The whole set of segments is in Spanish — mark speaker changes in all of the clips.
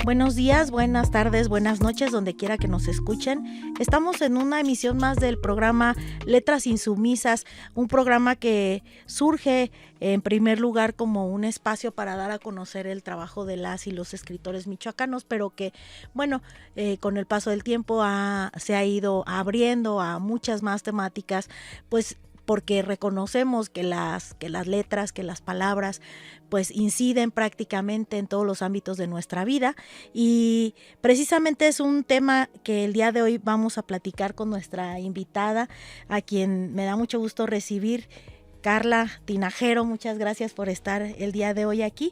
Speaker 1: Buenos días, buenas tardes, buenas noches, donde quiera que nos escuchen. Estamos en una emisión más del programa Letras Insumisas, un programa que surge en primer lugar como un espacio para dar a conocer el trabajo de las y los escritores michoacanos, pero que, bueno, con el paso del tiempo se ha ido abriendo a muchas más temáticas, pues porque reconocemos que las letras, que las palabras, pues inciden prácticamente en todos los ámbitos de nuestra vida, y precisamente es un tema que el día de hoy vamos a platicar con nuestra invitada, a quien me da mucho gusto recibir, Carla Tinajero. Muchas gracias por estar el día de hoy aquí.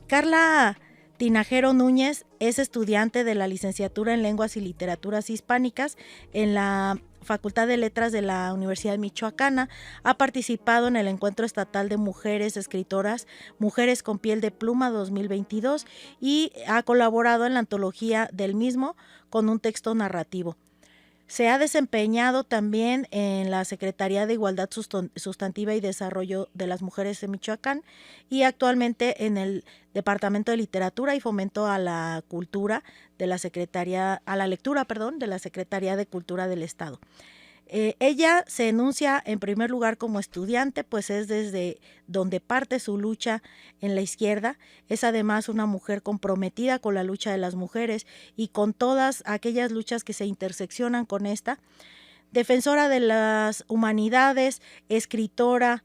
Speaker 1: Carla Tinajero Núñez es estudiante de la licenciatura en Lenguas y Literaturas Hispánicas en la Facultad de Letras de la Universidad Michoacana. Ha participado en el Encuentro Estatal de Mujeres Escritoras Mujeres con Piel de Pluma 2022 y ha colaborado en la antología del mismo con un texto narrativo. Se ha desempeñado también en la Secretaría de Igualdad Sustantiva y Desarrollo de las Mujeres de Michoacán y actualmente en el Departamento de Literatura y Fomento a la Cultura de la Lectura, de la Secretaría de Cultura del Estado. Ella se enuncia en primer lugar como estudiante, pues es desde donde parte su lucha en la izquierda. Es además una mujer comprometida con la lucha de las mujeres y con todas aquellas luchas que se interseccionan con esta. Defensora de las humanidades, escritora,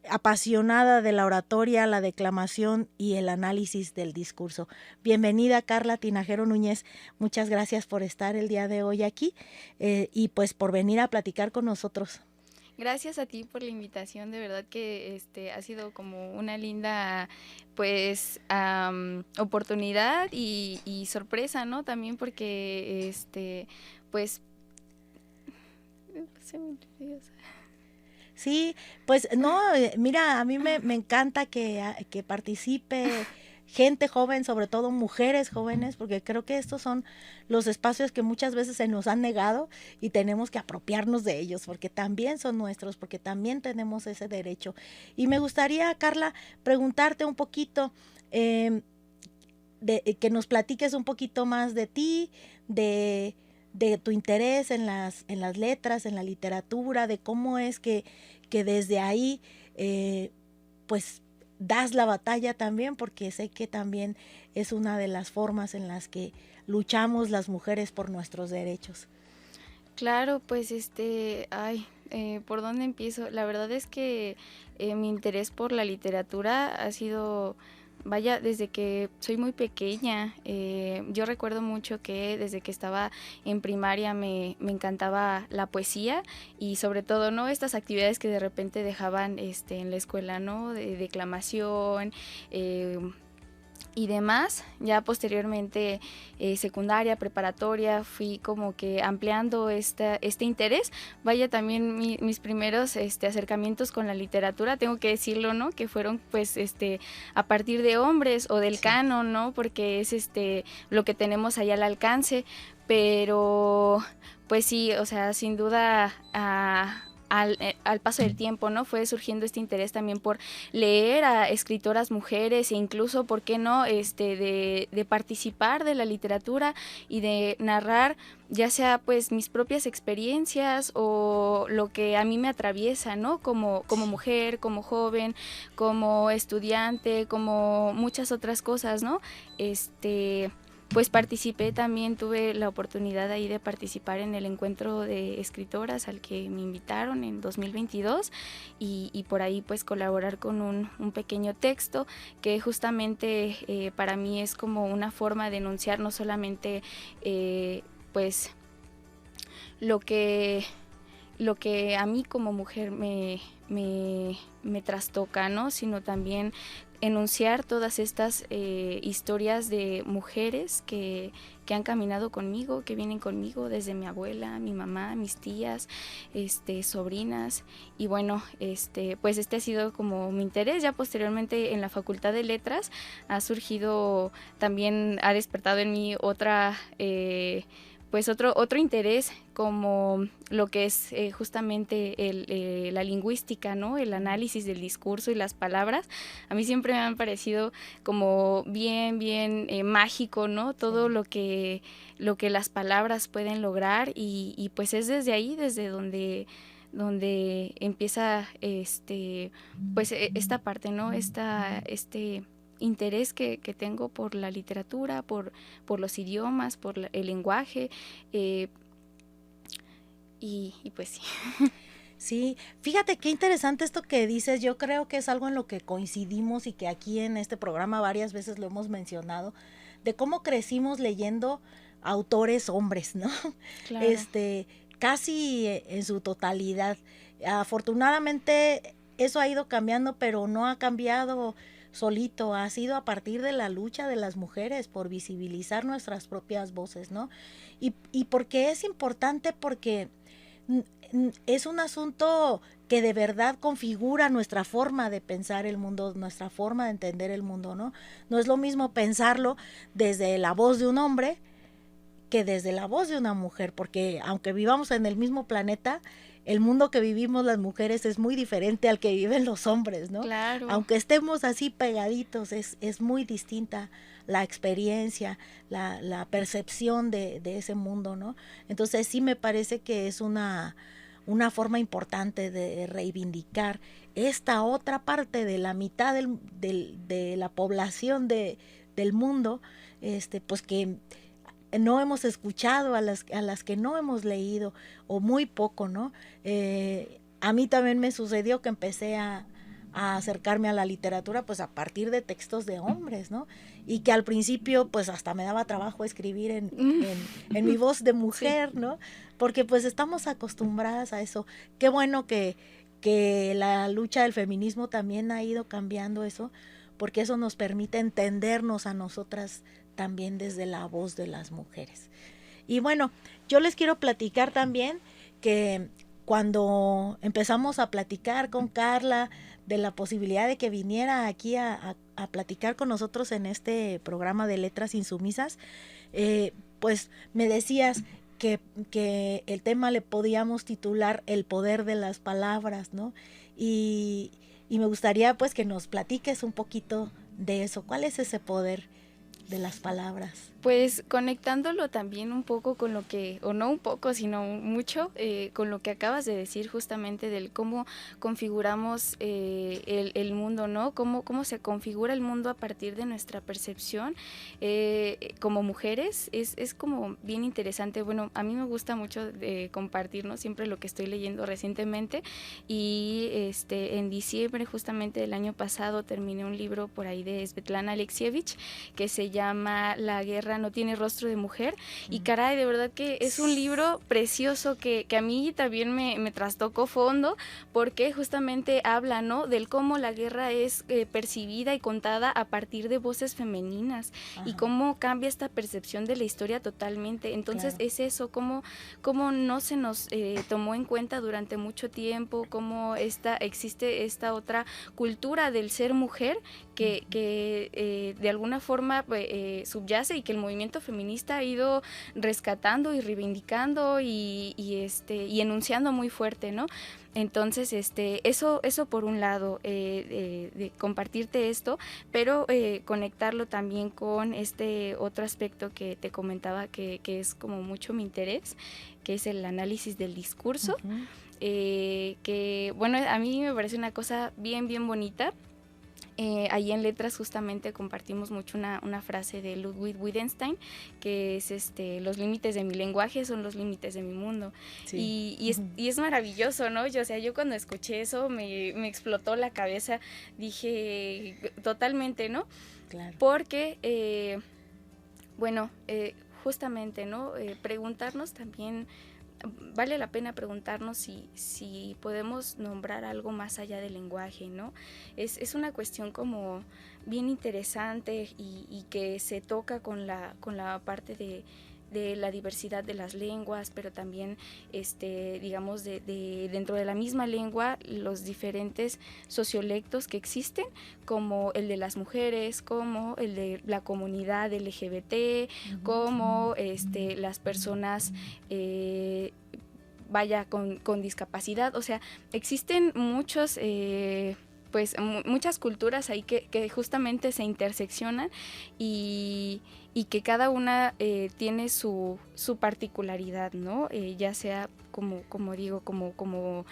Speaker 1: apasionada de la oratoria, la declamación y el análisis del discurso. Bienvenida, Carla Tinajero Núñez. Muchas gracias por estar el día de hoy aquí y pues por venir a platicar con nosotros.
Speaker 2: Gracias a ti por la invitación, de verdad que ha sido como una linda pues oportunidad y sorpresa, ¿no? También porque pues se me olvidó.
Speaker 1: Sí, pues no, mira, a mí me encanta que participe gente joven, sobre todo mujeres jóvenes, porque creo que estos son los espacios que muchas veces se nos han negado y tenemos que apropiarnos de ellos, porque también son nuestros, porque también tenemos ese derecho. Y me gustaría, Carla, preguntarte un poquito, que nos platiques un poquito más de ti, de tu interés en las letras, en la literatura, de cómo es que desde ahí pues das la batalla también, porque sé que también es una de las formas en las que luchamos las mujeres por nuestros derechos.
Speaker 2: Claro, pues ¿por dónde empiezo? La verdad es que mi interés por la literatura ha sido, vaya, desde que soy muy pequeña. Yo recuerdo mucho que desde que estaba en primaria me encantaba la poesía y sobre todo, ¿no? Estas actividades que de repente dejaban en la escuela, ¿no? De declamación, y demás. Ya posteriormente, secundaria, preparatoria, fui como que ampliando este interés. Vaya, también mis primeros acercamientos con la literatura, tengo que decirlo, ¿no? Que fueron pues a partir de hombres o del canon, ¿no? Porque es lo que tenemos allá al alcance, pero pues sí, o sea, sin duda al paso del tiempo, ¿no? Fue surgiendo este interés también por leer a escritoras mujeres e incluso, ¿por qué no?, de participar de la literatura y de narrar ya sea pues mis propias experiencias o lo que a mí me atraviesa, ¿no? Como mujer, como joven, como estudiante, como muchas otras cosas, ¿no? Pues participé también, tuve la oportunidad ahí de participar en el encuentro de escritoras al que me invitaron en 2022 y por ahí pues colaborar con un pequeño texto que justamente para mí es como una forma de enunciar no solamente pues lo que a mí como mujer me trastoca, ¿no? Sino también enunciar todas estas historias de mujeres que han caminado conmigo, que vienen conmigo desde mi abuela, mi mamá, mis tías, sobrinas, y bueno, pues ha sido como mi interés. Ya posteriormente en la Facultad de Letras ha surgido también, ha despertado en mí otra pues otro interés como lo que es justamente la lingüística, ¿no? El análisis del discurso y las palabras. A mí siempre me han parecido como bien mágico, ¿no? Todo lo que las palabras pueden lograr y pues es desde ahí, desde donde empieza pues esta parte, ¿no? Este interés que tengo por la literatura, por los idiomas, por el lenguaje, y pues sí.
Speaker 1: Sí, fíjate qué interesante esto que dices. Yo creo que es algo en lo que coincidimos y que aquí en este programa varias veces lo hemos mencionado, de cómo crecimos leyendo autores hombres, ¿no?
Speaker 2: Claro.
Speaker 1: Casi en su totalidad. Afortunadamente eso ha ido cambiando, pero no ha cambiado solito, ha sido a partir de la lucha de las mujeres por visibilizar nuestras propias voces, ¿no? Y porque es importante, porque es un asunto que de verdad configura nuestra forma de pensar el mundo, nuestra forma de entender el mundo, ¿no? No es lo mismo pensarlo desde la voz de un hombre que desde la voz de una mujer, porque aunque vivamos en el mismo planeta, el mundo que vivimos las mujeres es muy diferente al que viven los hombres, ¿no?
Speaker 2: Claro.
Speaker 1: Aunque estemos así pegaditos, es muy distinta la experiencia, la percepción de ese mundo, ¿no? Entonces sí me parece que es una forma importante de reivindicar esta otra parte de la mitad de la población del mundo, pues que no hemos escuchado, a las que no hemos leído, o muy poco, ¿no? A mí también me sucedió que empecé a acercarme a la literatura pues a partir de textos de hombres, ¿no? Y que al principio pues hasta me daba trabajo escribir en mi voz de mujer, sí, ¿no? Porque pues estamos acostumbradas a eso. Qué bueno que la lucha del feminismo también ha ido cambiando eso, porque eso nos permite entendernos a nosotras también desde la voz de las mujeres. Y bueno, yo les quiero platicar también que cuando empezamos a platicar con Carla de la posibilidad de que viniera aquí a platicar con nosotros en este programa de Letras Insumisas, pues me decías que el tema le podíamos titular El poder de las palabras, ¿no? Y me gustaría pues que nos platiques un poquito de eso. ¿Cuál es ese poder de las palabras?
Speaker 2: Pues conectándolo también un poco con lo que, o no un poco, sino mucho, con lo que acabas de decir justamente del cómo configuramos el mundo, ¿no? Cómo se configura el mundo a partir de nuestra percepción como mujeres, es como bien interesante. Bueno, a mí me gusta mucho compartir, ¿no? Siempre lo que estoy leyendo recientemente, y en diciembre justamente del año pasado terminé un libro por ahí de Svetlana Alexievich que se llama La guerra no tiene rostro de mujer, y caray, de verdad que es un libro precioso que a mí también me trastocó fondo, porque justamente habla, ¿no? Del cómo la guerra es percibida y contada a partir de voces femeninas. Ajá. Y cómo cambia esta percepción de la historia totalmente. Entonces, claro, es eso, cómo no se nos tomó en cuenta durante mucho tiempo, cómo existe esta otra cultura del ser mujer que de alguna forma subyace, y que el movimiento feminista ha ido rescatando y reivindicando y enunciando muy fuerte, ¿no? Entonces, eso por un lado, de compartirte esto, pero conectarlo también con este otro aspecto que te comentaba que es como mucho mi interés, que es el análisis del discurso, uh-huh. Que bueno, a mí me parece una cosa bien bonita. Ahí en Letras justamente compartimos mucho una frase de Ludwig Wittgenstein, que es los límites de mi lenguaje son los límites de mi mundo. Sí. Y es maravilloso, ¿no? Yo cuando escuché eso me explotó la cabeza, dije totalmente, ¿no? Claro. Porque, bueno, justamente, ¿no? Preguntarnos también, vale la pena preguntarnos si podemos nombrar algo más allá del lenguaje, ¿no? Es una cuestión como bien interesante y que se toca con la parte de la diversidad de las lenguas, pero también digamos de dentro de la misma lengua los diferentes sociolectos que existen, como el de las mujeres, como el de la comunidad LGBT, como las personas con discapacidad. O sea, existen muchos pues muchas culturas ahí que justamente se interseccionan y que cada una tiene su particularidad, ¿no? Ya sea como digo, como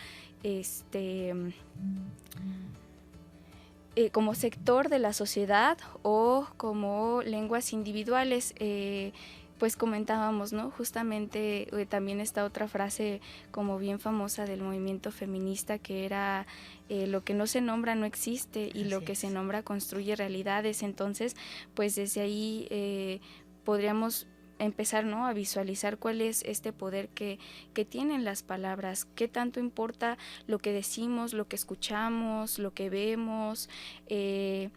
Speaker 2: sector de la sociedad o como lenguas individuales. Pues comentábamos, ¿no? Justamente también esta otra frase como bien famosa del movimiento feminista, que era lo que no se nombra no existe y lo que se nombra construye realidades. Entonces, pues desde ahí podríamos empezar, ¿no?, a visualizar cuál es este poder que tienen las palabras, qué tanto importa lo que decimos, lo que escuchamos, lo que vemos, y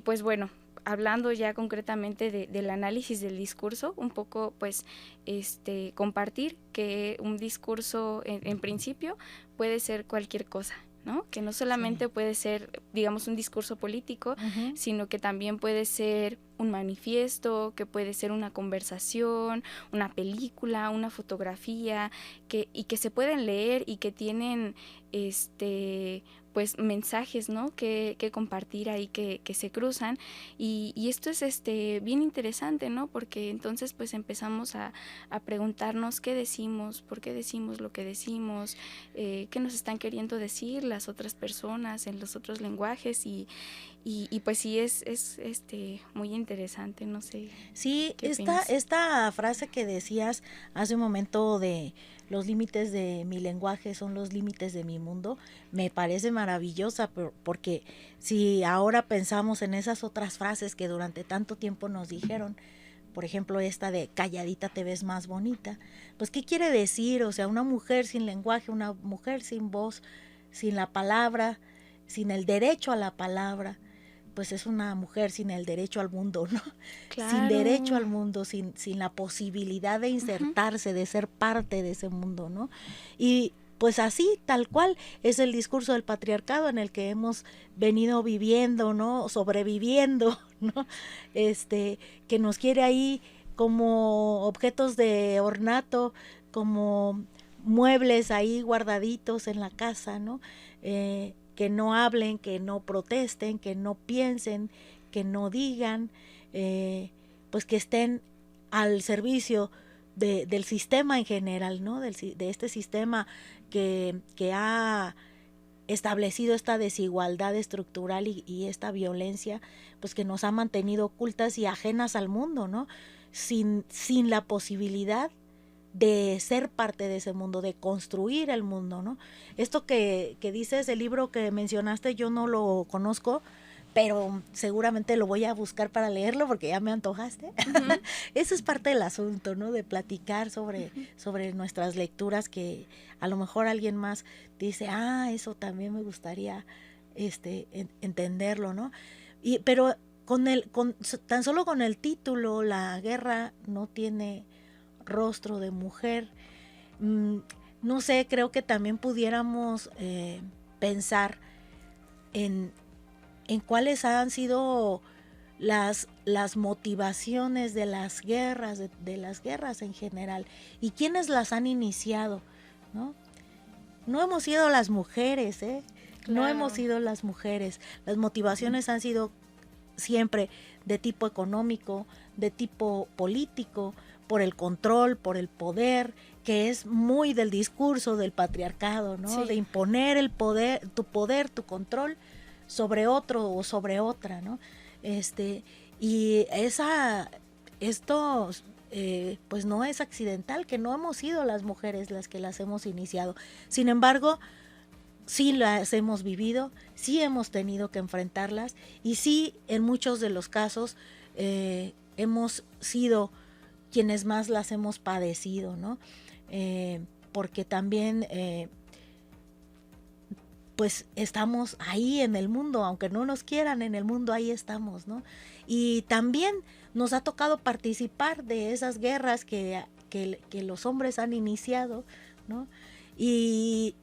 Speaker 2: pues bueno, hablando ya concretamente del análisis del discurso, un poco pues compartir que un discurso en principio puede ser cualquier cosa, ¿no? Que no solamente puede ser, digamos, un discurso político, sino que también puede ser un manifiesto, que puede ser una conversación, una película, una fotografía, y que se pueden leer y que tienen pues mensajes, ¿no?, que compartir ahí, que se cruzan, y esto es bien interesante, ¿no?, porque entonces pues empezamos a preguntarnos qué decimos, por qué decimos lo que decimos, qué nos están queriendo decir las otras personas en los otros lenguajes, y pues sí es muy interesante, no sé.
Speaker 1: Sí, esta frase que decías hace un momento de los límites de mi lenguaje son los límites de mi mundo, me parece maravillosa, porque si ahora pensamos en esas otras frases que durante tanto tiempo nos dijeron, por ejemplo esta de calladita te ves más bonita, pues ¿qué quiere decir? O sea, una mujer sin lenguaje, una mujer sin voz, sin la palabra, sin el derecho a la palabra, pues es una mujer sin el derecho al mundo, ¿no?
Speaker 2: Claro.
Speaker 1: Sin derecho al mundo, sin la posibilidad de insertarse, de ser parte de ese mundo, ¿no? Y pues así, tal cual, es el discurso del patriarcado en el que hemos venido viviendo, ¿no? Sobreviviendo, ¿no? Que nos quiere ahí como objetos de ornato, como muebles ahí guardaditos en la casa, ¿no? Que no hablen, que no protesten, que no piensen, que no digan, pues que estén al servicio del sistema en general, ¿no? De este sistema que ha establecido esta desigualdad estructural y esta violencia, pues que nos ha mantenido ocultas y ajenas al mundo, ¿no? Sin la posibilidad de ser parte de ese mundo, de construir el mundo, ¿no? Esto que dices, el libro que mencionaste, yo no lo conozco, pero seguramente lo voy a buscar para leerlo porque ya me antojaste. Eso es parte del asunto, ¿no? De platicar sobre nuestras lecturas, que a lo mejor alguien más dice, eso también me gustaría entenderlo, ¿no? Pero tan solo con el título, La guerra no tiene rostro de mujer, no sé, creo que también pudiéramos pensar en cuáles han sido las motivaciones de las guerras, de las guerras en general, y quiénes las han iniciado, ¿no? No hemos sido las mujeres, Claro. No hemos sido las mujeres. Las motivaciones han sido siempre de tipo económico, de tipo político, por el control, por el poder, que es muy del discurso del patriarcado, ¿no? Sí. De imponer el poder, tu control sobre otro o sobre otra, ¿no? Y esto pues no es accidental, que no hemos sido las mujeres las que las hemos iniciado. Sin embargo, sí las hemos vivido, sí hemos tenido que enfrentarlas, y sí, en muchos de los casos hemos sido quienes más las hemos padecido, ¿no? Porque también pues estamos ahí en el mundo, aunque no nos quieran, en el mundo ahí estamos, ¿no? Y también nos ha tocado participar de esas guerras que los hombres han iniciado, ¿no? Y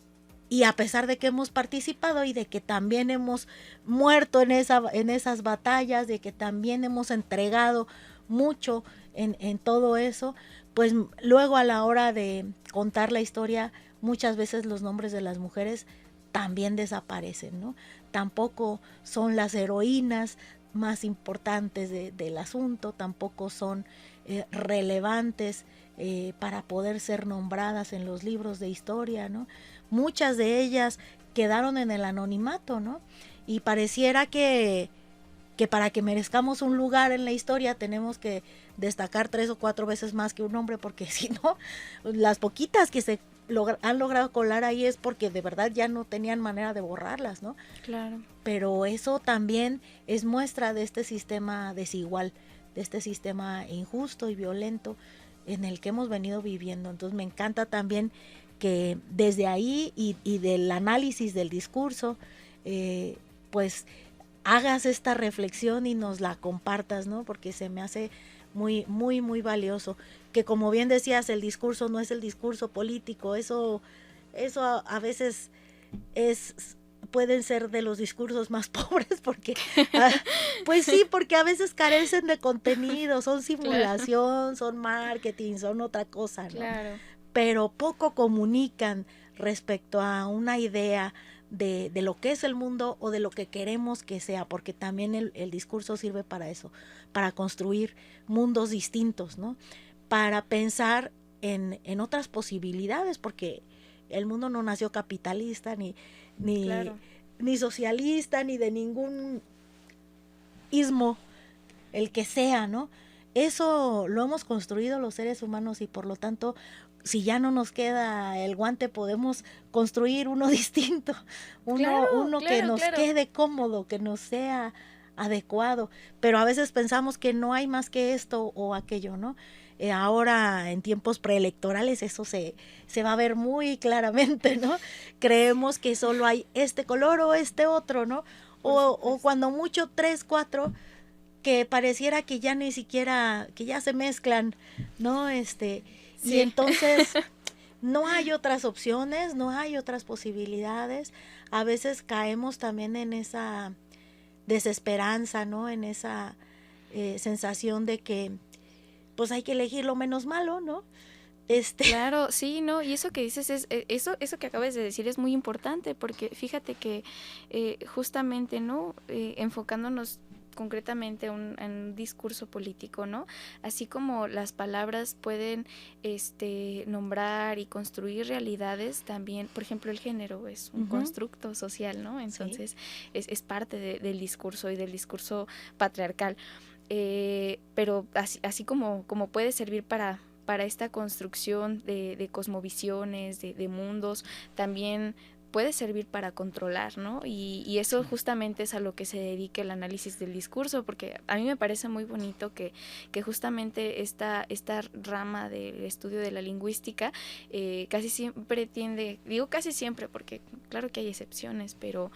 Speaker 1: a pesar de que hemos participado y de que también hemos muerto en esas batallas, de que también hemos entregado mucho en todo eso, pues luego a la hora de contar la historia, muchas veces los nombres de las mujeres también desaparecen, ¿no? Tampoco son las heroínas más importantes del asunto, tampoco son relevantes para poder ser nombradas en los libros de historia, ¿no? Muchas de ellas quedaron en el anonimato, ¿no? Y pareciera que para que merezcamos un lugar en la historia tenemos que destacar 3 o 4 veces más que un hombre, porque si no, las poquitas que se han logrado colar ahí es porque de verdad ya no tenían manera de borrarlas, ¿no?
Speaker 2: Claro.
Speaker 1: Pero eso también es muestra de este sistema desigual, de este sistema injusto y violento en el que hemos venido viviendo. Entonces me encanta también que desde ahí y del análisis del discurso, pues hagas esta reflexión y nos la compartas, ¿no? Porque se me hace muy, muy, muy valioso. Que como bien decías, el discurso no es el discurso político, eso a veces pueden ser de los discursos más pobres porque, pues sí, porque a veces carecen de contenido, son simulación, claro, son marketing, son otra cosa, ¿no?
Speaker 2: Claro.
Speaker 1: Pero poco comunican respecto a una idea de lo que es el mundo o de lo que queremos que sea, porque también el discurso sirve para eso, para construir mundos distintos, ¿no? Para pensar en otras posibilidades, porque el mundo no nació capitalista,
Speaker 2: Claro,
Speaker 1: ni socialista, ni de ningún ismo, el que sea, ¿no? Eso lo hemos construido los seres humanos y por lo tanto, si ya no nos queda el guante, podemos construir uno distinto, uno que nos quede cómodo, que nos sea adecuado, pero a veces pensamos que no hay más que esto o aquello, ¿no? Ahora en tiempos preelectorales eso se va a ver muy claramente, ¿no? Creemos que solo hay este color o este otro, ¿no? O cuando mucho 3, 4, que pareciera que ya ni siquiera, que ya se mezclan, ¿no? Sí. Y entonces no hay otras opciones, no hay otras posibilidades. A veces caemos también en esa desesperanza, ¿no? En esa sensación de que pues hay que elegir lo menos malo, ¿no?
Speaker 2: Claro, sí, no, y eso que dices eso que acabas de decir es muy importante, porque fíjate que justamente, ¿no? Enfocándonos concretamente en un discurso político, ¿no? Así como las palabras pueden nombrar y construir realidades, también, por ejemplo, el género es un constructo social, ¿no? Entonces, sí, es parte del discurso y del discurso patriarcal. Pero así como puede servir para esta construcción de cosmovisiones, de mundos, también puede servir para controlar, ¿no? Y eso justamente es a lo que se dedica el análisis del discurso, porque a mí me parece muy bonito que justamente esta rama del estudio de la lingüística casi siempre digo casi siempre porque claro que hay excepciones, pero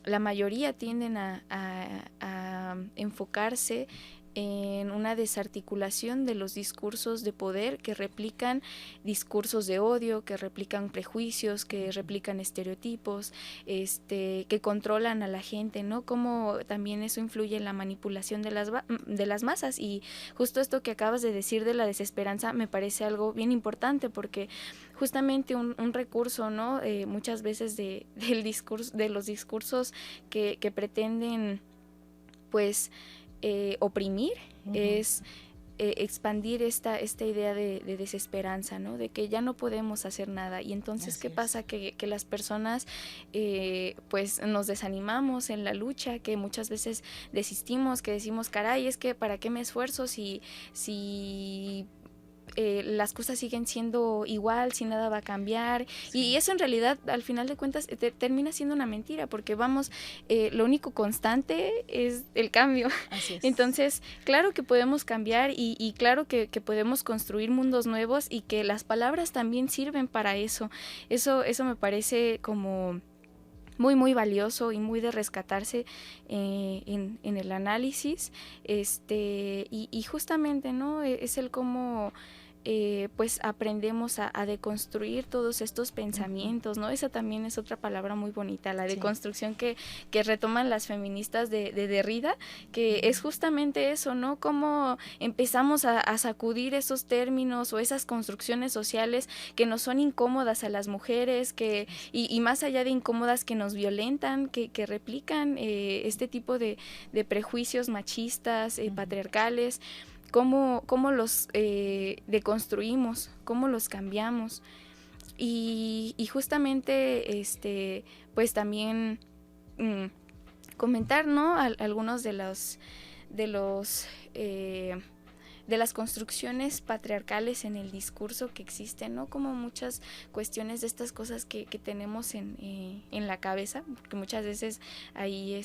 Speaker 2: la mayoría tienden a enfocarse en una desarticulación de los discursos de poder que replican discursos de odio, que replican prejuicios, que replican estereotipos, que controlan a la gente, ¿no? Cómo también eso influye en la manipulación de las masas. Y justo esto que acabas de decir de la desesperanza me parece algo bien importante, porque justamente un recurso, ¿no? Muchas veces de los discursos que pretenden, pues, oprimir, es expandir esta idea de desesperanza, ¿no? De que ya no podemos hacer nada. Y entonces, ¿qué pasa? Que las personas pues nos desanimamos en la lucha, que muchas veces desistimos, que decimos, caray, es que ¿para qué me esfuerzo si las cosas siguen siendo igual, si nada va a cambiar, y eso en realidad al final de cuentas termina siendo una mentira, porque vamos, lo único constante es el cambio.
Speaker 1: Así es.
Speaker 2: Entonces, claro que podemos cambiar y claro que podemos construir mundos nuevos, y que las palabras también sirven para eso. Eso me parece como muy, muy valioso y muy de rescatarse en el análisis, y justamente, ¿no? Es el cómo pues aprendemos a deconstruir todos estos pensamientos, ¿no? Esa también es otra palabra muy bonita, la deconstrucción que retoman las feministas de Derrida, que es justamente eso, ¿no? Cómo empezamos a sacudir esos términos o esas construcciones sociales que nos son incómodas a las mujeres, y más allá de incómodas, que nos violentan, que replican este tipo de prejuicios machistas, patriarcales. Cómo los deconstruimos, cómo los cambiamos, y justamente pues también comentar, ¿no? Algunos de las construcciones patriarcales en el discurso que existen, ¿no? Como muchas cuestiones de estas cosas que tenemos en la cabeza, porque muchas veces ahí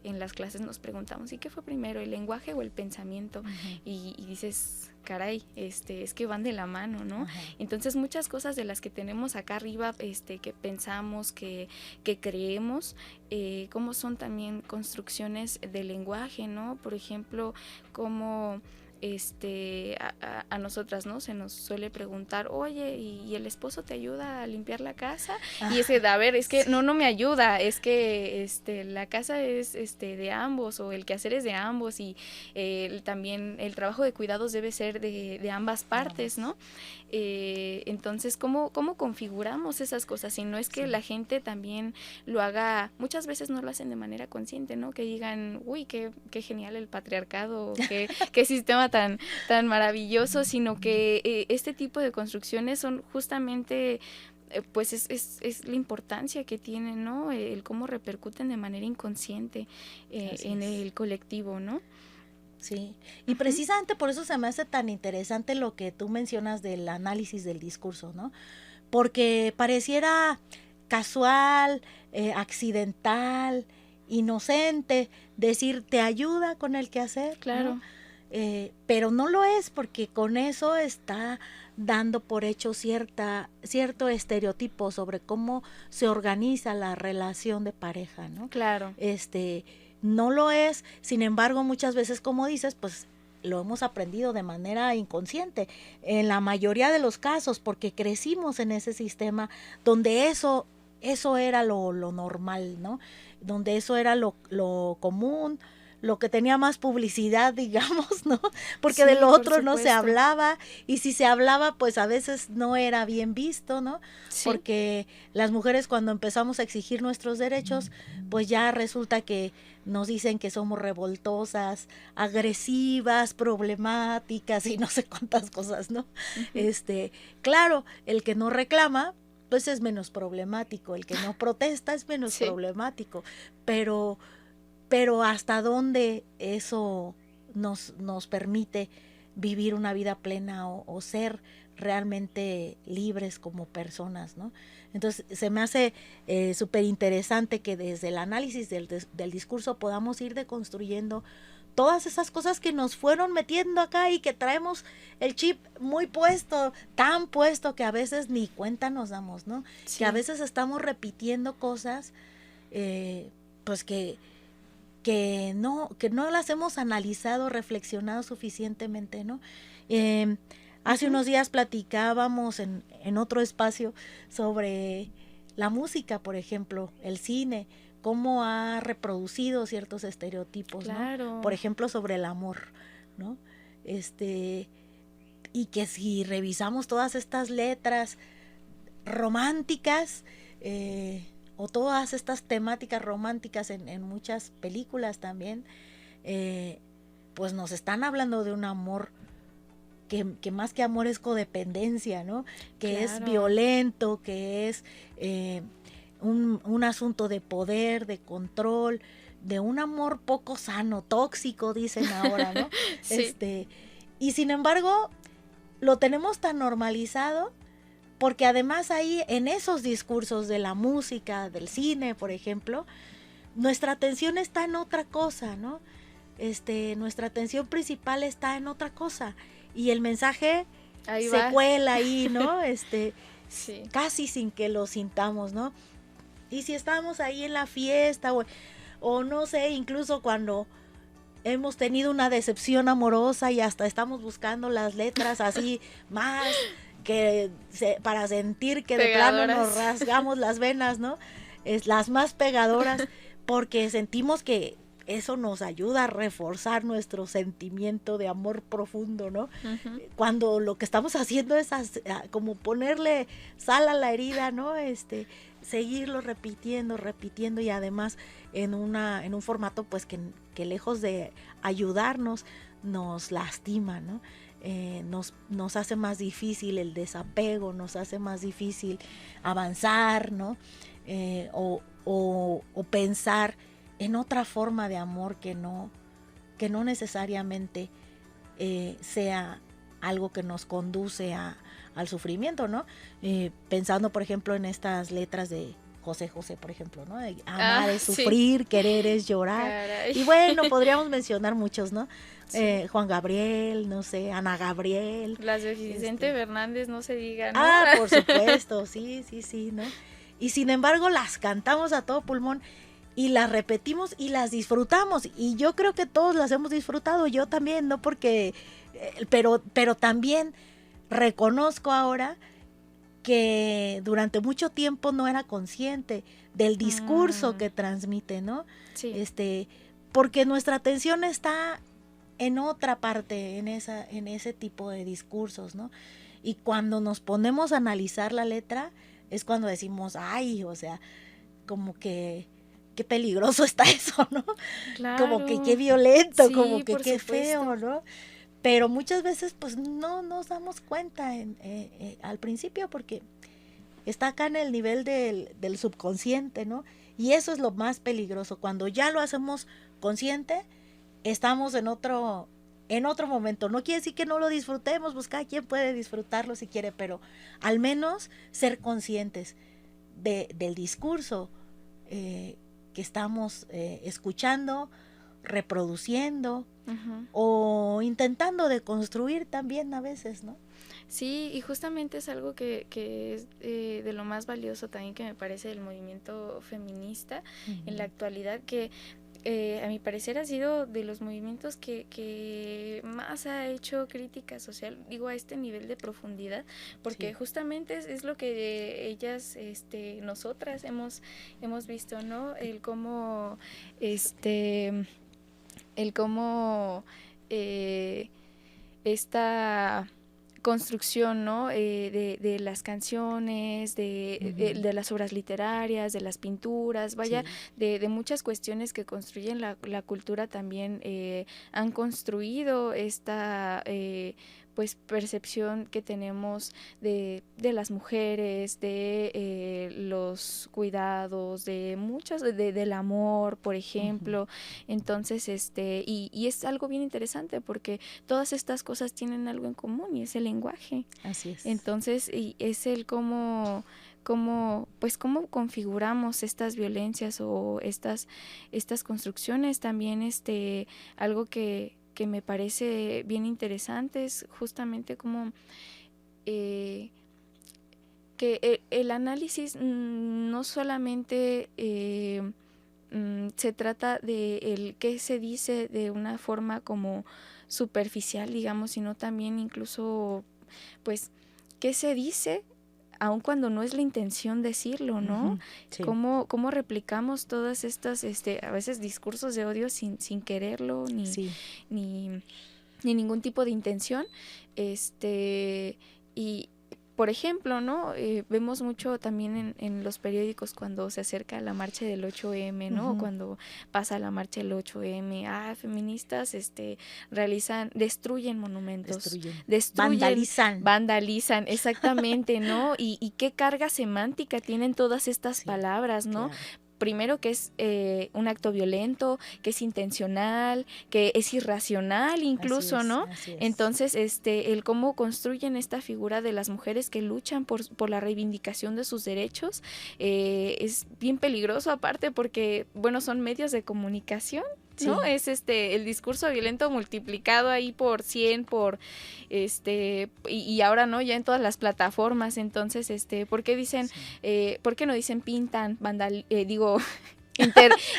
Speaker 2: en las clases nos preguntamos, ¿y qué fue primero, el lenguaje o el pensamiento? Uh-huh. Y dices, caray, es que van de la mano, ¿no? Uh-huh. Entonces muchas cosas de las que tenemos acá arriba, que pensamos, que creemos, como son también construcciones del lenguaje, ¿no? Por ejemplo, como a nosotras, ¿no? Se nos suele preguntar, oye, ¿y el esposo te ayuda a limpiar la casa? Y a ver, es que sí. no me ayuda, es que la casa es de ambos, o el quehacer es de ambos, y también el trabajo de cuidados debe ser de ambas partes, ¿no? Entonces, ¿cómo configuramos esas cosas? Si no es que sí. La gente también lo haga, muchas veces no lo hacen de manera consciente, ¿no? Que digan, uy, qué genial el patriarcado, qué sistema tan maravilloso, sino que este tipo de construcciones son justamente, pues es la importancia que tienen, ¿no? El cómo repercuten de manera inconsciente en el colectivo, ¿no?
Speaker 1: Sí, y precisamente por eso se me hace tan interesante lo que tú mencionas del análisis del discurso, ¿no? Porque pareciera casual, accidental, inocente, decir te ayuda con el quehacer,
Speaker 2: claro,
Speaker 1: ¿no? Pero no lo es, porque con eso está dando por hecho cierto estereotipo sobre cómo se organiza la relación de pareja, ¿no?
Speaker 2: Claro.
Speaker 1: No lo es, sin embargo, muchas veces, como dices, pues lo hemos aprendido de manera inconsciente, en la mayoría de los casos, porque crecimos en ese sistema donde eso era lo normal, ¿no? Donde eso era lo común, lo que tenía más publicidad, digamos, ¿no? Porque sí, de lo otro no se hablaba, y si se hablaba, pues a veces no era bien visto, ¿no? Sí. Porque las mujeres, cuando empezamos a exigir nuestros derechos, pues ya resulta que nos dicen que somos revoltosas, agresivas, problemáticas y no sé cuántas cosas, ¿no? Uh-huh. Claro, el que no reclama, pues es menos problemático, el que no protesta es menos sí. problemático, pero hasta dónde eso nos permite vivir una vida plena o ser realmente libres como personas, ¿no? Entonces se me hace súper interesante que desde el análisis del discurso podamos ir deconstruyendo todas esas cosas que nos fueron metiendo acá y que traemos el chip muy puesto, tan puesto que a veces ni cuenta nos damos, ¿no? Sí. Que a veces estamos repitiendo cosas pues que no las hemos analizado, reflexionado suficientemente, ¿no? Hace unos días platicábamos en otro espacio sobre la música, por ejemplo, el cine, cómo ha reproducido ciertos estereotipos,
Speaker 2: claro.
Speaker 1: ¿no? Por ejemplo, sobre el amor, ¿no? Y que si revisamos todas estas letras románticas, o todas estas temáticas románticas en muchas películas también, pues nos están hablando de un amor que más que amor es codependencia, ¿no? Que claro. Es violento, que es un asunto de poder, de control, de un amor poco sano, tóxico, dicen ahora, ¿no?
Speaker 2: Sí.
Speaker 1: Y sin embargo, lo tenemos tan normalizado, porque además ahí en esos discursos de la música, del cine, por ejemplo, nuestra atención está en otra cosa, ¿no? Nuestra atención principal está en otra cosa y el mensaje
Speaker 2: Ahí
Speaker 1: se
Speaker 2: va.
Speaker 1: cuela ahí, ¿no?
Speaker 2: Sí.
Speaker 1: Casi sin que lo sintamos, ¿no? Y si estamos ahí en la fiesta o no sé, incluso cuando hemos tenido una decepción amorosa y hasta estamos buscando las letras así más que para sentir que de plano nos rasgamos las venas, ¿no? Las más pegadoras, porque sentimos que eso nos ayuda a reforzar nuestro sentimiento de amor profundo, ¿no?
Speaker 2: Uh-huh.
Speaker 1: Cuando lo que estamos haciendo es como ponerle sal a la herida, ¿no? Seguirlo repitiendo y además en un formato pues que lejos de ayudarnos nos lastima, ¿no? Nos hace más difícil el desapego, nos hace más difícil avanzar, ¿no? O pensar en otra forma de amor que no necesariamente sea algo que nos conduce al sufrimiento, ¿no? Pensando, por ejemplo, en estas letras de José José, por ejemplo, ¿no? Amar es sufrir, sí. Querer es llorar. Caray. Y bueno, podríamos mencionar muchos, ¿no? Sí. Juan Gabriel, no sé, Ana Gabriel.
Speaker 2: Las de Vicente Fernández, no se diga, ¿no?
Speaker 1: Por supuesto, sí, ¿no? Y sin embargo las cantamos a todo pulmón y las repetimos y las disfrutamos. Y yo creo que todos las hemos disfrutado, yo también, no porque... Pero también reconozco ahora que durante mucho tiempo no era consciente del discurso que transmite, ¿no?
Speaker 2: Sí.
Speaker 1: Porque nuestra atención está en otra parte, en ese tipo de discursos, ¿no? Y cuando nos ponemos a analizar la letra, es cuando decimos, ay, o sea, como que qué peligroso está eso, ¿no?
Speaker 2: Claro.
Speaker 1: Como que qué violento,
Speaker 2: sí,
Speaker 1: como que qué
Speaker 2: supuesto.
Speaker 1: feo, ¿no? Pero muchas veces pues no nos damos cuenta al principio porque está acá en el nivel del subconsciente, ¿no? Y eso es lo más peligroso. Cuando ya lo hacemos consciente, estamos en otro momento. No quiere decir que no lo disfrutemos, pues cada quien puede disfrutarlo si quiere, pero al menos ser conscientes del discurso que estamos escuchando, reproduciendo, uh-huh. O intentando de construir también a veces, ¿no?
Speaker 2: Sí, y justamente es algo que es de lo más valioso también que me parece del movimiento feminista uh-huh. En la actualidad, que a mi parecer ha sido de los movimientos que más ha hecho crítica social, digo, a este nivel de profundidad, porque sí. Justamente es lo que ellas, nosotras hemos visto, ¿no? El cómo esta construcción, ¿no? De las canciones, de las obras literarias, de las pinturas, vaya, sí. de muchas cuestiones que construyen la cultura también han construido esta pues percepción que tenemos de las mujeres, de los cuidados, de muchas, del amor, por ejemplo. Uh-huh. Entonces, y es algo bien interesante porque todas estas cosas tienen algo en común y es el lenguaje.
Speaker 1: Así es.
Speaker 2: Entonces, y es el cómo configuramos estas violencias o estas construcciones. También algo que me parece bien interesante es justamente como que el análisis no solamente se trata de el qué se dice de una forma como superficial, digamos, sino también incluso pues qué se dice aun cuando no es la intención decirlo, ¿no? Uh-huh. Sí. ¿Cómo replicamos todas estas, a veces discursos de odio sin quererlo, ni ningún tipo de intención, y por ejemplo, ¿no? Vemos mucho también en los periódicos cuando se acerca la marcha del 8M, ¿no? Uh-huh. Cuando pasa la marcha del 8M, feministas destruyen monumentos. Vandalizan, exactamente, ¿no? Y qué carga semántica tienen todas estas palabras, ¿no? Claro. primero que es un acto violento, que es intencional, que es irracional incluso, ¿no?
Speaker 1: Así es.
Speaker 2: Entonces, el cómo construyen esta figura de las mujeres que luchan por la reivindicación de sus derechos, es bien peligroso aparte porque, bueno, son medios de comunicación, ¿no? Sí. Es el discurso violento multiplicado ahí por 100, y ahora, ¿no? Ya en todas las plataformas. Entonces, ¿por qué dicen, sí. ¿Por qué no dicen pintan,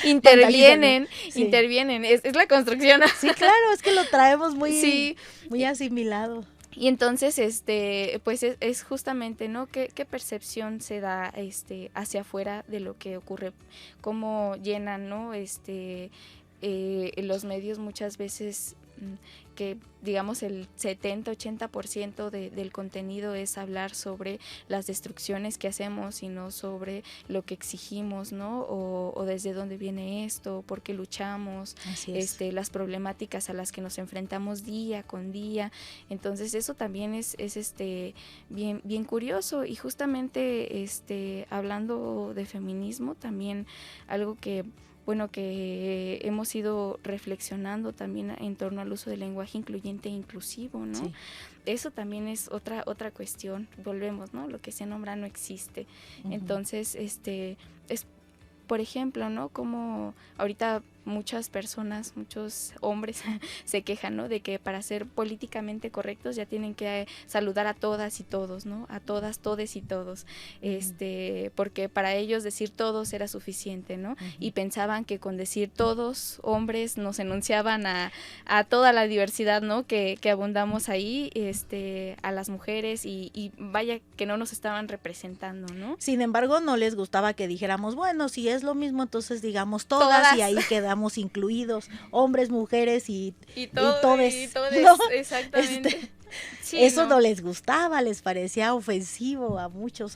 Speaker 2: intervienen, sí. Intervienen, es la construcción.
Speaker 1: Sí, claro, es que lo traemos muy, sí. Muy asimilado.
Speaker 2: Y entonces, pues es justamente, ¿no? ¿Qué percepción se da, hacia afuera de lo que ocurre? Cómo llenan, ¿no? Los medios muchas veces, que digamos el 70-80% del contenido es hablar sobre las destrucciones que hacemos y no sobre lo que exigimos, ¿no? O desde dónde viene esto, por qué luchamos, las problemáticas a las que nos enfrentamos día con día. Entonces eso también es bien, bien curioso. Y justamente hablando de feminismo, también algo que hemos ido reflexionando también en torno al uso del lenguaje incluyente e inclusivo, ¿no? Sí. Eso también es otra cuestión. Volvemos, ¿no? Lo que se nombra no existe. Uh-huh. Entonces, es, por ejemplo, ¿no? Como ahorita muchas personas, muchos hombres se quejan, ¿no? De que para ser políticamente correctos ya tienen que saludar a todas y todos, ¿no? A todas, todes y todos. Uh-huh. Porque para ellos decir todos era suficiente, ¿no? Uh-huh. Y pensaban que con decir todos, hombres, nos enunciaban a toda la diversidad, ¿no? Que abundamos ahí, a las mujeres y vaya que no nos estaban representando, ¿no?
Speaker 1: Sin embargo, no les gustaba que dijéramos, bueno, si es lo mismo, entonces digamos todas. Y ahí quedamos incluidos, hombres, mujeres y todes, ¿no?
Speaker 2: Exactamente.
Speaker 1: Sí, eso no les gustaba, les parecía ofensivo a muchos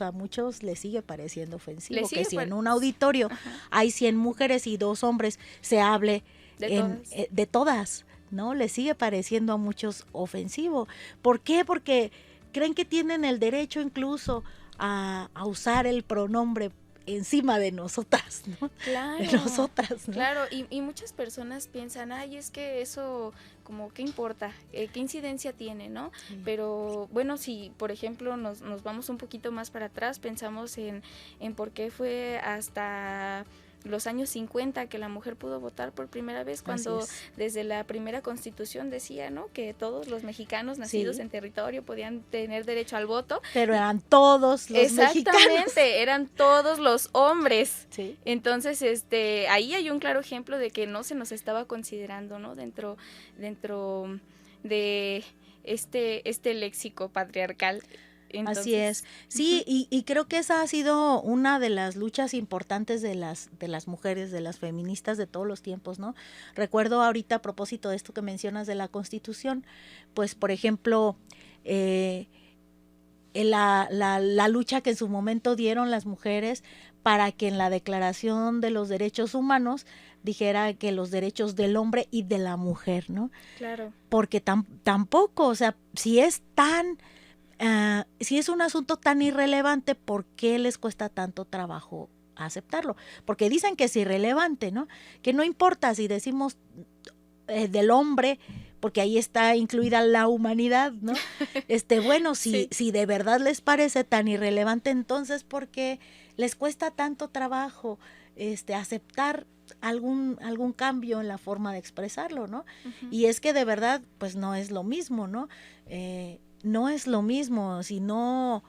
Speaker 1: les sigue pareciendo ofensivo, que si en un auditorio hay 100 mujeres y 2 hombres, se hable de todas, ¿no? Les sigue pareciendo a muchos ofensivo. ¿Por qué? Porque creen que tienen el derecho incluso a usar el pronombre encima de nosotras, ¿no?
Speaker 2: Claro,
Speaker 1: de nosotras, ¿no?
Speaker 2: Claro, y muchas personas piensan, ay, es que eso, como, ¿qué importa? ¿Qué incidencia tiene, no? Sí. Pero, bueno, si, por ejemplo, nos vamos un poquito más para atrás, pensamos en por qué fue hasta los años 50 que la mujer pudo votar por primera vez, cuando desde la primera constitución decía, ¿no? Que todos los mexicanos nacidos en territorio podían tener derecho al voto.
Speaker 1: Pero eran todos los mexicanos.
Speaker 2: Exactamente, eran todos los hombres.
Speaker 1: Sí.
Speaker 2: Entonces, ahí hay un claro ejemplo de que no se nos estaba considerando, ¿no? Dentro de este léxico patriarcal. Entonces,
Speaker 1: así es, sí, uh-huh. y creo que esa ha sido una de las luchas importantes de las mujeres, de las feministas de todos los tiempos, ¿no? Recuerdo ahorita a propósito de esto que mencionas de la Constitución, pues por ejemplo, la lucha que en su momento dieron las mujeres para que en la Declaración de los Derechos Humanos dijera que los derechos del hombre y de la mujer, ¿no?
Speaker 2: Claro.
Speaker 1: Porque tampoco, o sea, si es un asunto tan irrelevante, ¿por qué les cuesta tanto trabajo aceptarlo? Porque dicen que es irrelevante, ¿no? Que no importa si decimos del hombre, porque ahí está incluida la humanidad, ¿no? Bueno, si de verdad les parece tan irrelevante, entonces ¿por qué les cuesta tanto trabajo aceptar algún cambio en la forma de expresarlo, ¿no? Uh-huh. Y es que de verdad, pues no es lo mismo, ¿no? No es lo mismo, si no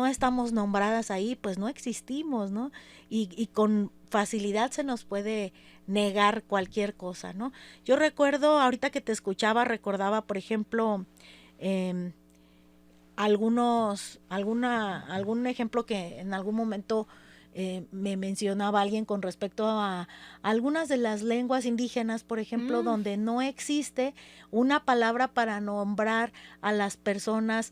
Speaker 1: estamos nombradas ahí, pues no existimos, ¿no? Y con facilidad se nos puede negar cualquier cosa, ¿no? Yo recuerdo, ahorita que te escuchaba, recordaba, por ejemplo, algún ejemplo que en algún momento me mencionaba alguien con respecto a algunas de las lenguas indígenas, por ejemplo, donde no existe una palabra para nombrar a las personas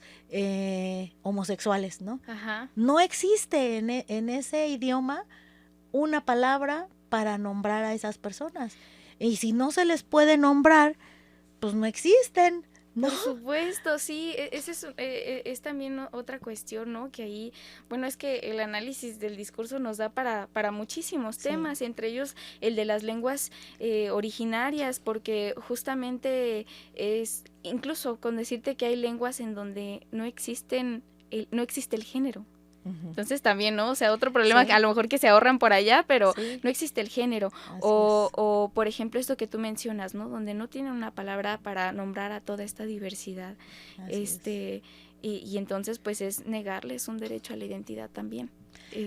Speaker 1: homosexuales, ¿no?
Speaker 2: Ajá.
Speaker 1: No existe en ese idioma una palabra para nombrar a esas personas. Y si no se les puede nombrar, pues no existen, ¿no?
Speaker 2: Por supuesto, sí, esa es también otra cuestión, ¿no? Que ahí, bueno, es que el análisis del discurso nos da para muchísimos temas, sí. Entre ellos el de las lenguas originarias, porque justamente es, incluso con decirte que hay lenguas en donde no existe el género. Entonces también, ¿no? O sea, otro problema, sí. Que a lo mejor que se ahorran por allá, pero sí. No existe el género. O, por ejemplo, esto que tú mencionas, ¿no? Donde no tienen una palabra para nombrar a toda esta diversidad. Y entonces, pues, es negarles un derecho a la identidad también.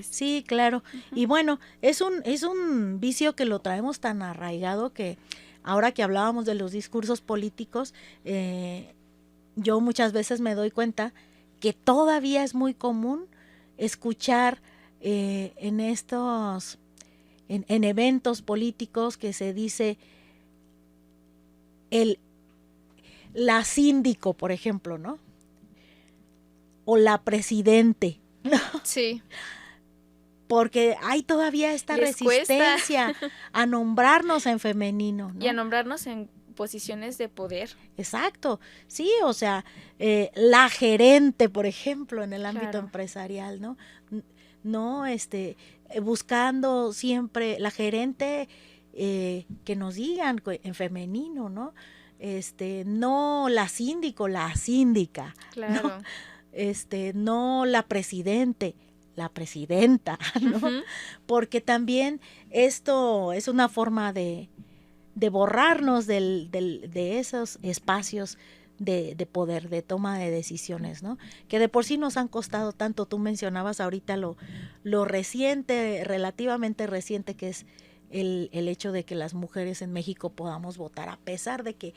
Speaker 1: Sí, claro. Y bueno, es un vicio que lo traemos tan arraigado que ahora que hablábamos de los discursos políticos, yo muchas veces me doy cuenta que todavía es muy común escuchar en estos, en eventos políticos que se dice la síndico, por ejemplo, ¿no? O la presidente, ¿no?
Speaker 2: Sí.
Speaker 1: Porque hay todavía esta resistencia a nombrarnos en femenino, ¿no?
Speaker 2: Y a nombrarnos en posiciones de poder.
Speaker 1: Exacto, sí, o sea, la gerente, por ejemplo, en el ámbito empresarial, ¿no? No, buscando siempre la gerente que nos digan en femenino, ¿no? No la síndico, la síndica,
Speaker 2: claro.
Speaker 1: ¿no? No la presidenta, ¿no? Porque también esto es una forma de borrarnos de esos espacios de poder, de toma de decisiones, ¿no? Que de por sí nos han costado tanto. Tú mencionabas ahorita lo reciente, relativamente reciente, que es el hecho de que las mujeres en México podamos votar, a pesar de que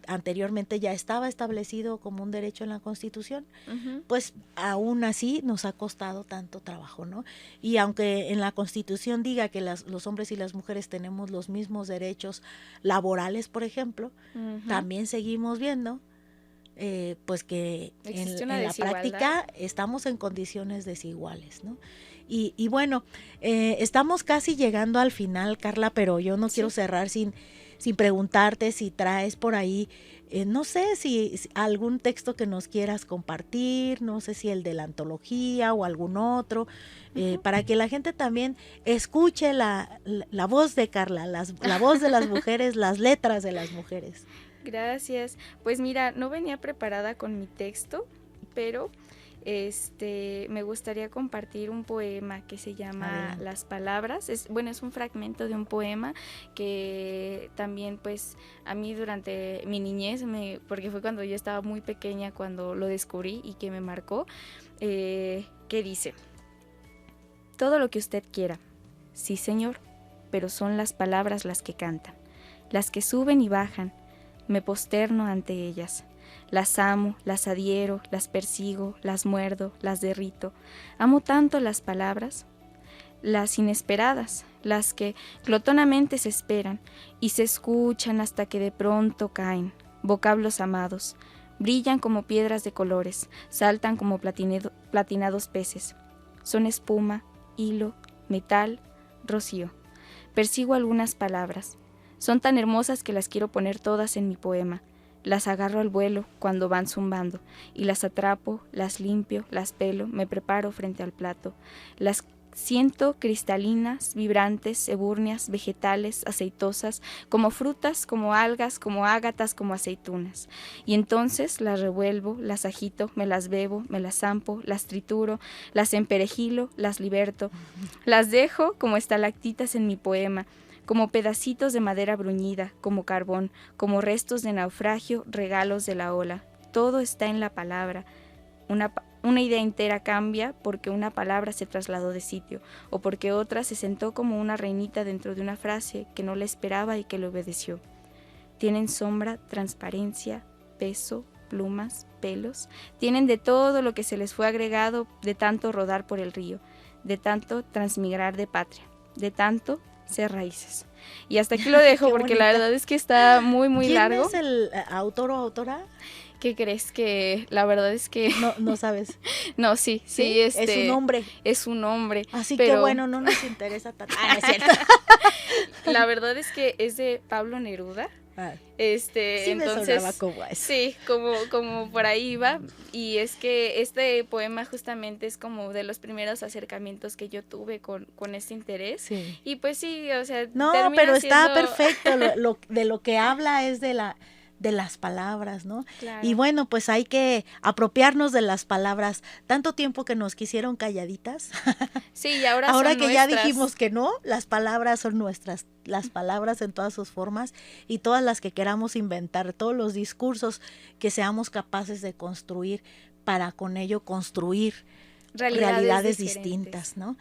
Speaker 1: anteriormente ya estaba establecido como un derecho en la Constitución, pues aún así nos ha costado tanto trabajo, ¿no? Y aunque en la Constitución diga que los hombres y las mujeres tenemos los mismos derechos laborales, por ejemplo, también seguimos viendo pues que en la práctica estamos en condiciones desiguales, ¿no? Y bueno, estamos casi llegando al final, Carla, pero yo no quiero cerrar sin preguntarte si traes por ahí, no sé si algún texto que nos quieras compartir, no sé si el de la antología o algún otro, para que la gente también escuche la voz de Carla, la voz de las mujeres, las letras de las mujeres.
Speaker 2: Gracias. Pues mira, no venía preparada con mi texto, pero me gustaría compartir un poema que se llama Las Palabras. Es un fragmento de un poema que también, pues, a mí durante mi niñez, porque fue cuando yo estaba muy pequeña cuando lo descubrí y que me marcó, que dice: todo lo que usted quiera, sí señor, pero son las palabras las que cantan, las que suben y bajan, me posterno ante ellas. Las amo, las adhiero, las persigo, las muerdo, las derrito. Amo tanto las palabras, las inesperadas, las que glotonamente se esperan y se escuchan hasta que de pronto caen. Vocablos amados, brillan como piedras de colores, saltan como platinados peces. Son espuma, hilo, metal, rocío. Persigo algunas palabras. Son tan hermosas que las quiero poner todas en mi poema. Las agarro al vuelo cuando van zumbando y las atrapo, las limpio, las pelo, me preparo frente al plato. Las siento cristalinas, vibrantes, ebúrneas, vegetales, aceitosas, como frutas, como algas, como ágatas, como aceitunas. Y entonces las revuelvo, las agito, me las bebo, me las zampo, las trituro, las emperejilo, las liberto. Las dejo como estalactitas en mi poema, como pedacitos de madera bruñida, como carbón, como restos de naufragio, regalos de la ola. Todo está en la palabra. Una idea entera cambia porque una palabra se trasladó de sitio, o porque otra se sentó como una reinita dentro de una frase que no la esperaba y que le obedeció. Tienen sombra, transparencia, peso, plumas, pelos. Tienen de todo lo que se les fue agregado de tanto rodar por el río, de tanto transmigrar de patria, de tanto ser raíces. Y hasta aquí lo dejo porque bonita. La verdad es que está muy, muy largo.
Speaker 1: ¿Quién es el autor o autora?
Speaker 2: ¿Qué crees? Que la verdad es que...
Speaker 1: No sabes.
Speaker 2: No, sí. Es
Speaker 1: un hombre.
Speaker 2: Es un hombre.
Speaker 1: Así pero... que bueno, no nos interesa tanto.
Speaker 2: La verdad es que es de Pablo Neruda.
Speaker 1: Sí,
Speaker 2: Entonces,
Speaker 1: me sonaba como eso.
Speaker 2: sí, como por ahí iba. Y es que este poema justamente es como de los primeros acercamientos que yo tuve con este interés.
Speaker 1: Sí.
Speaker 2: Y pues sí, o sea,
Speaker 1: No,
Speaker 2: termina
Speaker 1: pero está
Speaker 2: siendo...
Speaker 1: perfecto, de lo que habla es de las palabras, ¿no?
Speaker 2: Claro.
Speaker 1: Y bueno, pues hay que apropiarnos de las palabras. Tanto tiempo que nos quisieron calladitas.
Speaker 2: Sí, y ahora
Speaker 1: Ahora
Speaker 2: son
Speaker 1: que ya
Speaker 2: nuestras.
Speaker 1: dijimos que no, las palabras son nuestras, las palabras en todas sus formas y todas las que queramos inventar, todos los discursos que seamos capaces de construir para con ello construir realidades distintas, ¿no?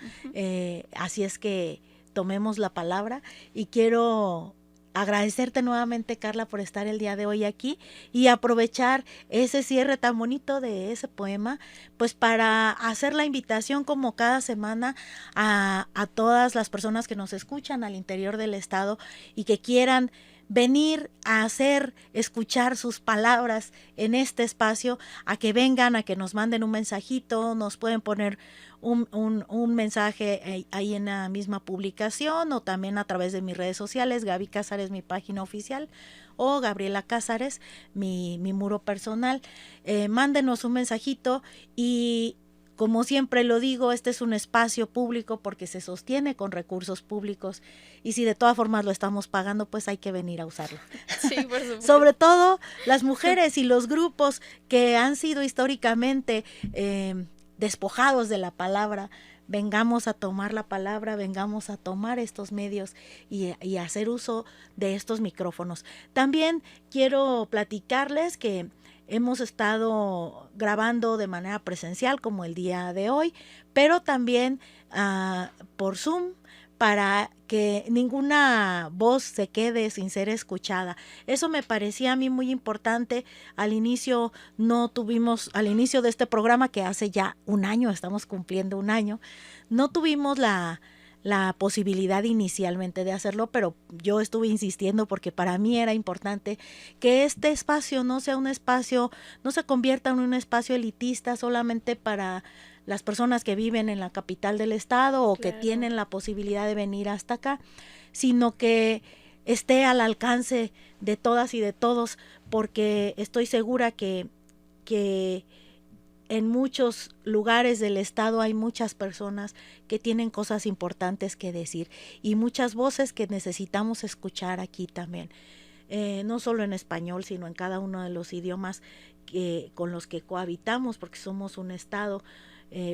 Speaker 1: Así es que tomemos la palabra y quiero agradecerte nuevamente, Carla, por estar el día de hoy aquí y aprovechar ese cierre tan bonito de ese poema, pues para hacer la invitación como cada semana a todas las personas que nos escuchan al interior del estado y que quieran venir a escuchar sus palabras en este espacio, a que vengan, a que nos manden un mensajito, nos pueden poner un mensaje ahí en la misma publicación o también a través de mis redes sociales, Gaby Cázares, mi página oficial, o Gabriela Cázares, mi muro personal. Mándenos un mensajito y como siempre lo digo, este es un espacio público porque se sostiene con recursos públicos y si de todas formas lo estamos pagando, pues hay que venir a usarlo.
Speaker 2: Sí, por supuesto.
Speaker 1: Sobre todo las mujeres y los grupos que han sido históricamente despojados de la palabra, vengamos a tomar la palabra, vengamos a tomar estos medios y hacer uso de estos micrófonos. También quiero platicarles que hemos estado grabando de manera presencial como el día de hoy, pero también por Zoom para que ninguna voz se quede sin ser escuchada. Eso me parecía a mí muy importante. Al inicio al inicio de este programa, que hace ya un año, estamos cumpliendo un año, no tuvimos la posibilidad inicialmente de hacerlo, pero yo estuve insistiendo porque para mí era importante que este espacio no sea un espacio, no se convierta en un espacio elitista solamente para las personas que viven en la capital del estado o que tienen la posibilidad de venir hasta acá, sino que esté al alcance de todas y de todos, porque estoy segura que en muchos lugares del estado hay muchas personas que tienen cosas importantes que decir y muchas voces que necesitamos escuchar aquí también, no solo en español, sino en cada uno de los idiomas con los que cohabitamos, porque somos un estado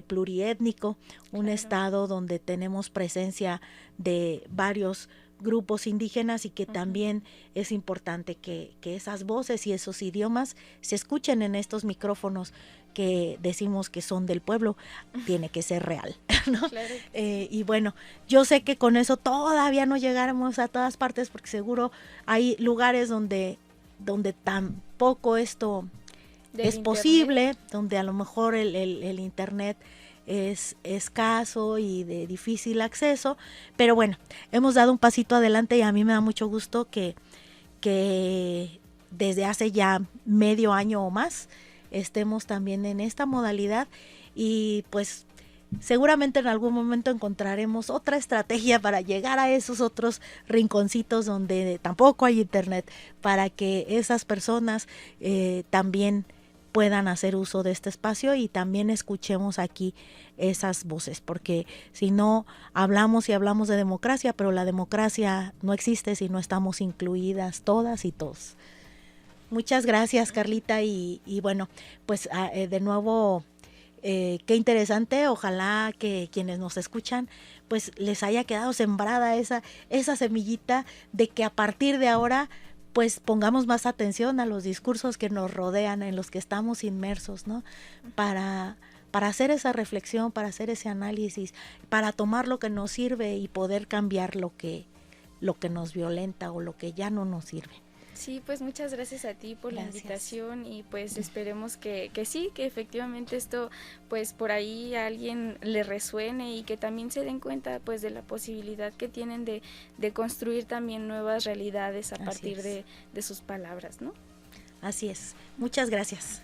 Speaker 1: pluriétnico, un estado donde tenemos presencia de varios grupos indígenas y que también es importante que esas voces y esos idiomas se escuchen en estos micrófonos que decimos que son del pueblo. Tiene que ser real, ¿no?
Speaker 2: Claro.
Speaker 1: Y bueno, yo sé que con eso todavía no llegáramos a todas partes porque seguro hay lugares donde tampoco esto es posible, donde a lo mejor el internet es escaso y de difícil acceso, pero bueno, hemos dado un pasito adelante y a mí me da mucho gusto que desde hace ya medio año o más estemos también en esta modalidad y pues seguramente en algún momento encontraremos otra estrategia para llegar a esos otros rinconcitos donde tampoco hay internet, para que esas personas también puedan hacer uso de este espacio y también escuchemos aquí esas voces, porque si no hablamos y hablamos de democracia, pero la democracia no existe si no estamos incluidas todas y todos. Muchas gracias, Carlita, y bueno, pues de nuevo, qué interesante, ojalá que quienes nos escuchan pues les haya quedado sembrada esa semillita de que a partir de ahora pues pongamos más atención a los discursos que nos rodean, en los que estamos inmersos, ¿no? Para hacer esa reflexión, para hacer ese análisis, para tomar lo que nos sirve y poder cambiar lo que nos violenta o lo que ya no nos sirve.
Speaker 2: Sí, pues muchas gracias a ti por la invitación y pues esperemos que sí, que efectivamente esto pues por ahí a alguien le resuene y que también se den cuenta pues de la posibilidad que tienen de construir también nuevas realidades a partir de sus palabras, ¿no?
Speaker 1: Así es. Muchas gracias.